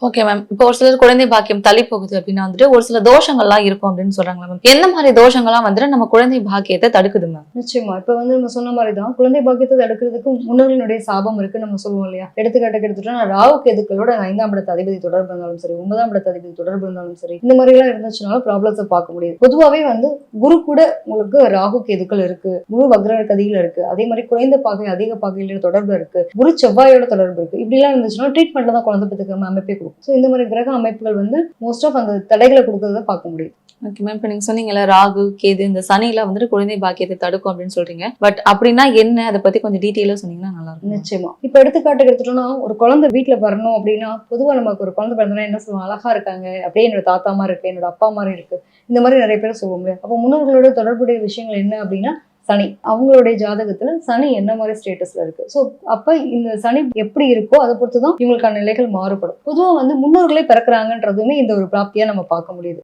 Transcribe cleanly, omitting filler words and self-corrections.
Okay ma'am. இப்போ ஒரு சிலர் குழந்தை பாக்கியம் தள்ளி போகுது அப்படின்னா வந்துட்டு ஒரு சில தோஷங்கள்லாம் இருக்கும் அப்படின்னு சொல்றாங்களா மேம்? எந்த மாதிரி தோஷங்கள்லாம் வந்துட்டு நம்ம குழந்தை பாக்கியத்தை தடுக்குது மேம்? நிச்சயமா. இப்ப நம்ம சொன்ன மாதிரிதான் குழந்தை பாக்கியத்தை தடுக்கிறதுக்கு முன்னோர்களுடைய சாபம் இருக்கு நம்ம சொல்லுவோம் இல்லையா? எடுத்துக்காட்டுக்கு எடுத்துட்டா ராகு கேதுக்களோட 5ஆம் இடத்து அதிபதி தொடர்பு இருந்தாலும் சரி, 9ஆம் இடத்து அதிபதி தொடர்பு இருந்தாலும் சரி, இந்த மாதிரி எல்லாம் இருந்துச்சுனாலும் ப்ராப்ளத்தை பார்க்க முடியுது. பொதுவாவே குரு கூட உங்களுக்கு ராகு கேதுக்கள் இருக்கு, குரு வக்ர கதியில இருக்கு, அதே மாதிரி குறைந்த பாகை அதிக பாகையில தொடர்பு இருக்கு, குரு செவ்வாயோட தொடர்பு இருக்கு, இப்படி எல்லாம் இருந்துச்சுன்னா ட்ரீட்மெண்ட்ல தான் குழந்தை பத்துக்கு அமைப்பே கொடுக்கும். ஸோ இந்த மாதிரி கிரக அமைப்புகள் மோஸ்ட் ஆஃப் அந்த தடைகளை கொடுக்கறத பார்க்க முடியும். Okay ma'am. இப்போ நீங்க சொன்னீங்கல்ல ராகு கேது இந்த சனியில வந்துட்டு குழந்தை பாக்கியத்தை தடுக்கும் அப்படின்னு சொல்றீங்க. பட் அப்படின்னா என்ன, அதை பத்தி கொஞ்சம் டீட்டெயிலா சொன்னீங்கன்னா நல்லா இருக்கும். நிச்சயமா. இப்ப எடுத்துக்காட்டுக்கு எடுத்துட்டோம்னா ஒரு குழந்தை வீட்டுல வரணும் அப்படின்னா பொதுவா நமக்கு ஒரு குழந்தை பிறந்தோம்னா என்ன சொல்லுவோம், அழகா இருக்காங்க, அப்படியே என்னோட தாத்தா மாதிரி இருக்கு, என்னோட அப்பா மாதிரி இருக்கு, இந்த மாதிரி நிறைய பேர் சொல்லுவோம். அப்போ முன்னோர்களோட தொடர்புடைய விஷயங்கள் என்ன அப்படின்னா சனி, அவங்களுடைய ஜாதகத்துல சனி என்ன மாதிரி ஸ்டேட்டஸ்ல இருக்கு. ஸோ அப்ப இந்த சனி எப்படி இருக்கோ அதை பொறுத்துதான் இவங்களுக்கான நிலைகள் மாறுபடும். பொதுவா முன்னோர்களே பிறக்கிறாங்கன்றதுமே இந்த ஒரு பிராப்தியா நம்ம பார்க்க முடியுது.